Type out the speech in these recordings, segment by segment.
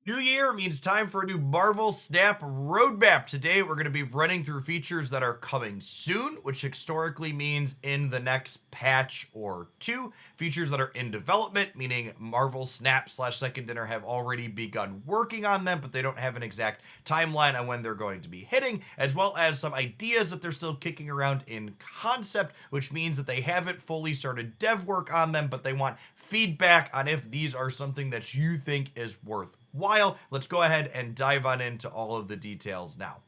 New year means time for a new Marvel Snap roadmap. Today, we're going to be running through features that are coming soon, which historically means in the next patch or two. Features that are in development, meaning Marvel Snap slash Second Dinner have already begun working on them, but they don't have an exact timeline on when they're going to be hitting, as well as some ideas that they're still kicking around in concept, which means that they haven't fully started dev work on them, but they want feedback on if these are something that you think is worthwhile. Let's go ahead and dive on into all of the details now.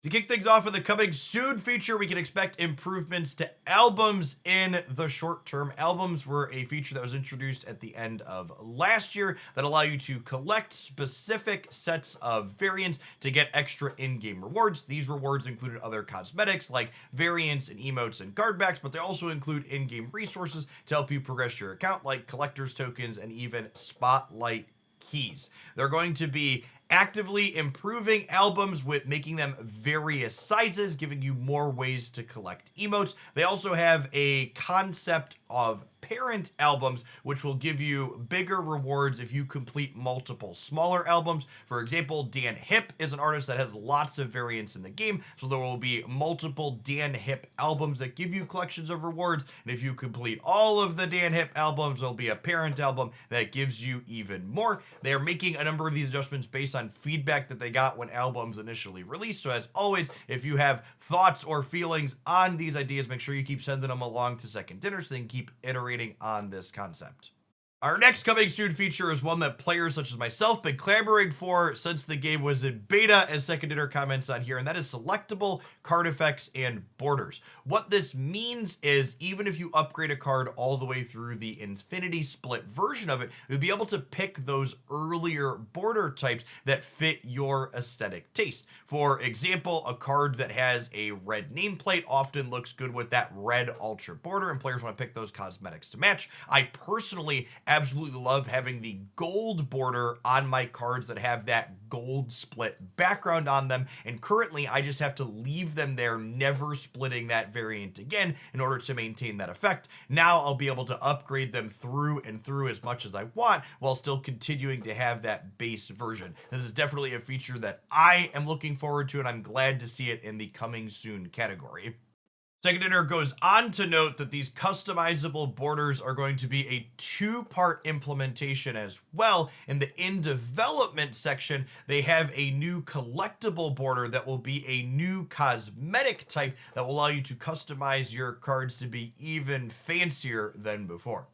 To kick things off with the coming soon feature, we can expect improvements to albums in the short term. Albums were a feature that was introduced at the end of last year that allow you to collect specific sets of variants to get extra in-game rewards. These rewards included other cosmetics like variants and emotes and card backs, but they also include in-game resources to help you progress your account like collector's tokens and even spotlight keys. They're going to be actively improving albums with making them various sizes, giving you more ways to collect emotes. They also have a concept of parent albums, which will give you bigger rewards if you complete multiple smaller albums. For example, Dan Hip is an artist that has lots of variants in the game, so there will be multiple Dan Hip albums that give you collections of rewards, and if you complete all of the Dan Hip albums, there'll be a parent album that gives you even more. They are making a number of these adjustments based on feedback that they got when albums initially released, so as always, if you have thoughts or feelings on these ideas, make sure you keep sending them along to Second Dinner so they can keep iterating on this concept. Our next coming soon feature is one that players such as myself been clamoring for since the game was in beta, as Second Dinner comments on here, and that is selectable card effects and borders. What this means is even if you upgrade a card all the way through the Infinity Split version of it, you'll be able to pick those earlier border types that fit your aesthetic taste. For example, a card that has a red nameplate often looks good with that red ultra border, and players want to pick those cosmetics to match. I personally absolutely love having the gold border on my cards that have that gold split background on them, and currently I just have to leave them there, never splitting that variant again in order to maintain that effect. Now I'll be able to upgrade them through and through as much as I want while still continuing to have that base version. This is definitely a feature that I am looking forward to, and I'm glad to see it in the coming soon category. Second Dinner goes on to note that these customizable borders are going to be a two-part implementation as well. In the in development section, they have a new collectible border that will be a new cosmetic type that will allow you to customize your cards to be even fancier than before.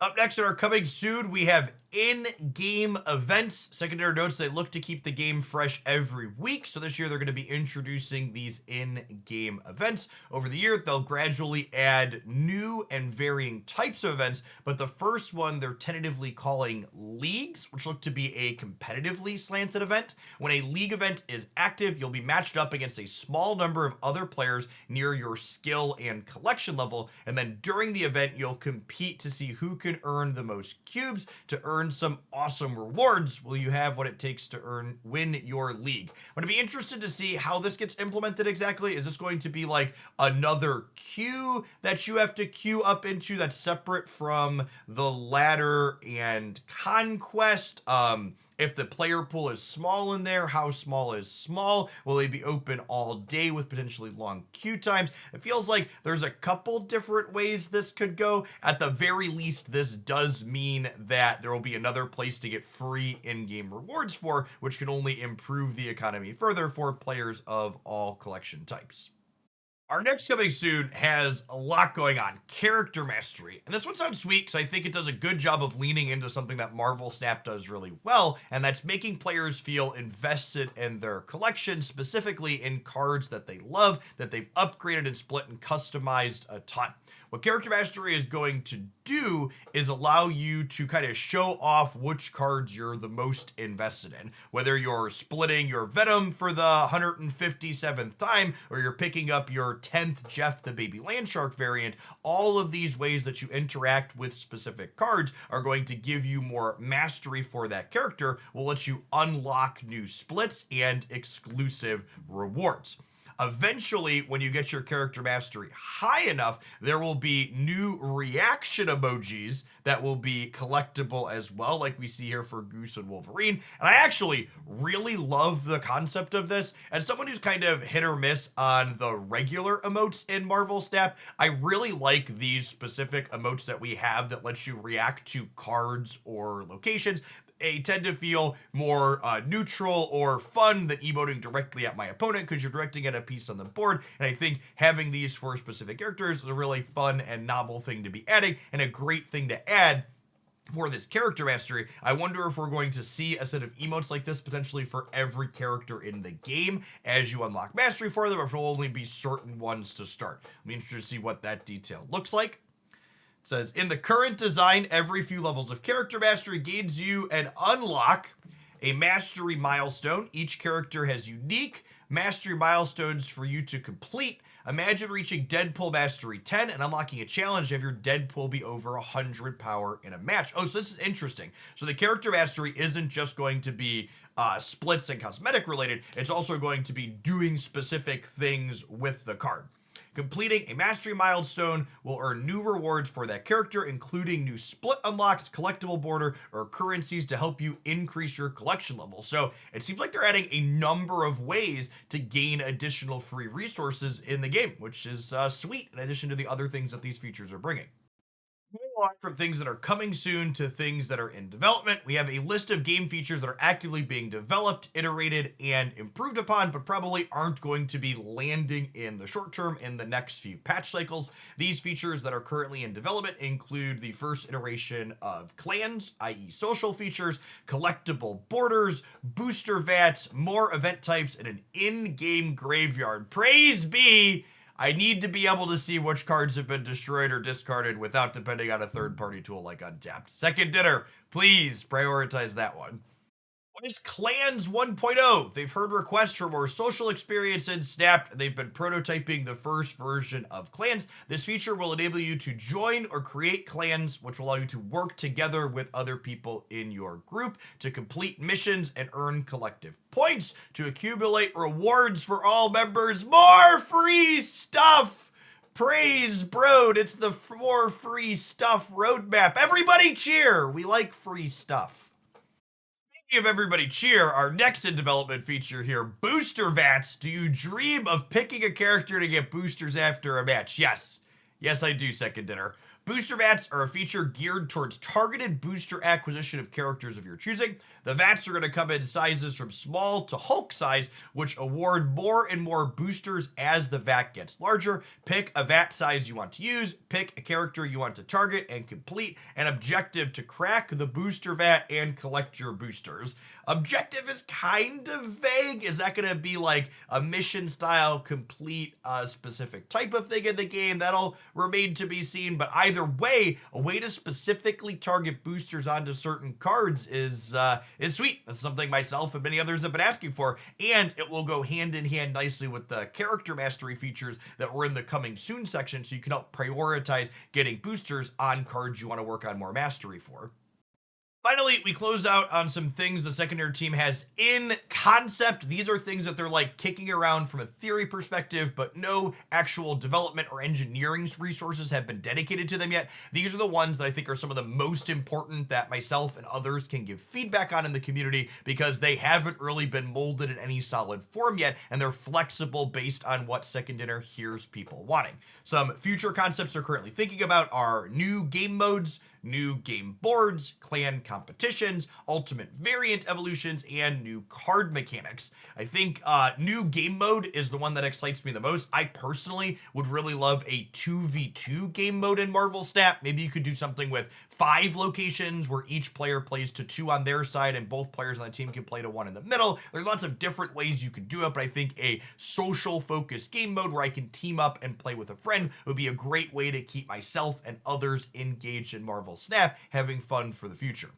Up next in our coming soon, we have in-game events. Second Dinner notes they look to keep the game fresh every week, so this year they're going to be introducing these in-game events. Over the year, they'll gradually add new and varying types of events, but the first one they're tentatively calling leagues, which look to be a competitively slanted event. When a league event is active, you'll be matched up against a small number of other players near your skill and collection level, and then during the event, you'll compete to see who can earn the most cubes to earn some awesome rewards. Will you have what it takes to win your league? I'm going to be interested to see how this gets implemented exactly. Is this going to be like another queue that you have to queue up into that's separate from the ladder and conquest? If the player pool is small in there, how small is small? Will they be open all day with potentially long queue times? It feels like there's a couple different ways this could go. At the very least, this does mean that there will be another place to get free in-game rewards for, which can only improve the economy further for players of all collection types. Our next coming soon has a lot going on. Character mastery. And this one sounds sweet because I think it does a good job of leaning into something that Marvel Snap does really well, and that's making players feel invested in their collection, specifically in cards that they love, that they've upgraded and split and customized a ton. What Character Mastery is going to do is allow you to kind of show off which cards you're the most invested in. Whether you're splitting your Venom for the 157th time, or you're picking up your 10th Jeff the Baby Landshark variant, all of these ways that you interact with specific cards are going to give you more mastery for that character, will let you unlock new splits and exclusive rewards. Eventually, when you get your character mastery high enough, there will be new reaction emojis that will be collectible as well, like we see here for Goose and Wolverine. And I actually really love the concept of this. As someone who's kind of hit or miss on the regular emotes in Marvel Snap, I really like these specific emotes that we have that lets you react to cards or locations. They tend to feel more neutral or fun than emoting directly at my opponent because you're directing at a piece on the board. And I think having these for specific characters is a really fun and novel thing to be adding and a great thing to add for this character mastery. I wonder if we're going to see a set of emotes like this potentially for every character in the game as you unlock mastery for them, or if it'll only be certain ones to start. I'm interested to see what that detail looks like. It says, in the current design, every few levels of character mastery gains you an unlock a mastery milestone. Each character has unique mastery milestones for you to complete. Imagine reaching Deadpool Mastery 10 and unlocking a challenge to have your Deadpool be over 100 power in a match. Oh, so this is interesting. So the character mastery isn't just going to be splits and cosmetic related. It's also going to be doing specific things with the card. Completing a mastery milestone will earn new rewards for that character, including new split unlocks, collectible border, or currencies to help you increase your collection level. So it seems like they're adding a number of ways to gain additional free resources in the game, which is sweet in addition to the other things that these features are bringing. From things that are coming soon to things that are in development, we have a list of game features that are actively being developed, iterated, and improved upon, but probably aren't going to be landing in the short term in the next few patch cycles. These features that are currently in development include the first iteration of clans, i.e. social features, collectible borders, booster vats, more event types, and an in-game graveyard. Praise be! I need to be able to see which cards have been destroyed or discarded without depending on a third-party tool like Untapped. Second Dinner, please prioritize that one. What is Clans 1.0? They've heard requests for more social experience in Snap. They've been prototyping the first version of Clans. This feature will enable you to join or create clans, which will allow you to work together with other people in your group to complete missions and earn collective points to accumulate rewards for all members. More free stuff! Praise Brode, it's the more free stuff roadmap. Everybody cheer! We like free stuff. Give everybody cheer, our next in development feature here, Booster Vats. Do you dream of picking a character to get boosters after a match? Yes. Yes, I do, Second Dinner. Booster Vats are a feature geared towards targeted booster acquisition of characters of your choosing. The Vats are going to come in sizes from small to Hulk size, which award more and more boosters as the Vat gets larger. Pick a Vat size you want to use, pick a character you want to target, and complete an objective to crack the booster Vat and collect your boosters. Objective is kind of vague. Is that going to be like a mission style, complete a specific type of thing in the game? That'll remain to be seen, but either way, a way to specifically target boosters onto certain cards is sweet. That's something myself and many others have been asking for, and it will go hand in hand nicely with the character mastery features that were in the coming soon section, so you can help prioritize getting boosters on cards you want to work on more mastery for. Finally, we close out on some things the secondary team has in concept. These are things that they're like kicking around from a theory perspective, but no actual development or engineering resources have been dedicated to them yet. These are the ones that I think are some of the most important that myself and others can give feedback on in the community because they haven't really been molded in any solid form yet, and they're flexible based on what Second Dinner hears people wanting. Some future concepts they're currently thinking about are new game modes, new game boards, clan competitions, ultimate variant evolutions, and new card mechanics. I think new game mode is the one that excites me the most. I personally would really love a 2v2 game mode in Marvel Snap. Maybe you could do something with 5 locations where each player plays to 2 on their side and both players on the team can play to 1 in the middle. There's lots of different ways you could do it, but I think a social focused game mode where I can team up and play with a friend would be a great way to keep myself and others engaged in Marvel Snap, having fun for the future.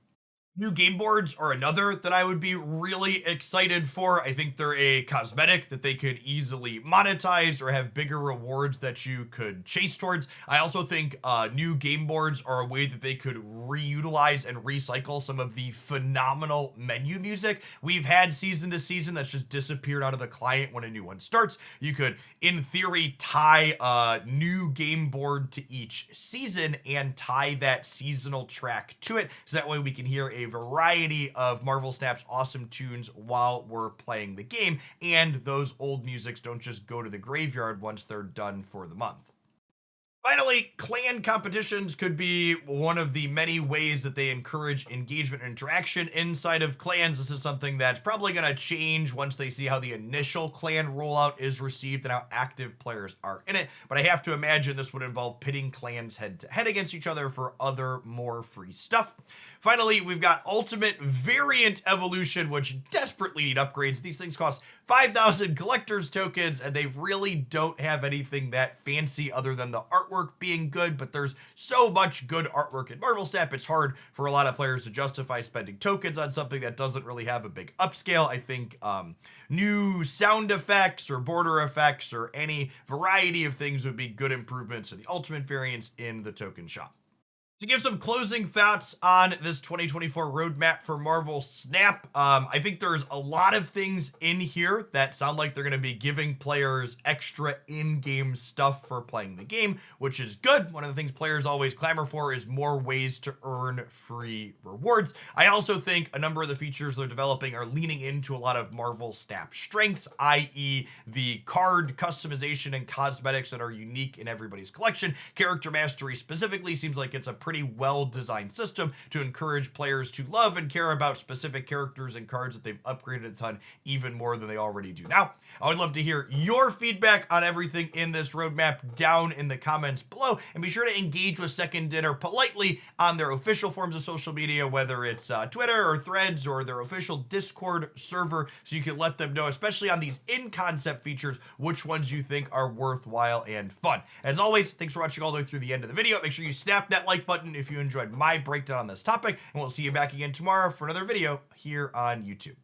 New game boards are another that I would be really excited for. I think they're a cosmetic that they could easily monetize or have bigger rewards that you could chase towards. I also think new game boards are a way that they could reutilize and recycle some of the phenomenal menu music we've had season to season that's just disappeared out of the client when a new one starts. You could, in theory, tie a new game board to each season and tie that seasonal track to it, so that way we can hear a variety of Marvel Snap's awesome tunes while we're playing the game, and those old musics don't just go to the graveyard once they're done for the month. Finally, clan competitions could be one of the many ways that they encourage engagement and interaction inside of clans. This is something that's probably going to change once they see how the initial clan rollout is received and how active players are in it. But I have to imagine this would involve pitting clans head to head against each other for other more free stuff. Finally, we've got Ultimate Variant Evolution, which desperately need upgrades. These things cost 5,000 collector's tokens, and they really don't have anything that fancy other than the artwork being good, but there's so much good artwork in Marvel Snap, it's hard for a lot of players to justify spending tokens on something that doesn't really have a big upscale. I think new sound effects or border effects or any variety of things would be good improvements to the Ultimate variants in the token shop. To give some closing thoughts on this 2024 roadmap for Marvel Snap, I think there's a lot of things in here that sound like they're going to be giving players extra in-game stuff for playing the game, which is good. One of the things players always clamor for is more ways to earn free rewards. I also think a number of the features they're developing are leaning into a lot of Marvel Snap strengths, i.e. the card customization and cosmetics that are unique in everybody's collection. Character mastery specifically seems like it's a pretty well-designed system to encourage players to love and care about specific characters and cards that they've upgraded a ton, even more than they already do now. I would love to hear your feedback on everything in this roadmap down in the comments below, and be sure to engage with Second Dinner politely on their official forms of social media, whether it's Twitter or Threads or their official Discord server, so you can let them know, especially on these in-concept features, which ones you think are worthwhile and fun. As always, thanks for watching all the way through the end of the video. Make sure you snap that like button if you enjoyed my breakdown on this topic, and we'll see you back again tomorrow for another video here on YouTube.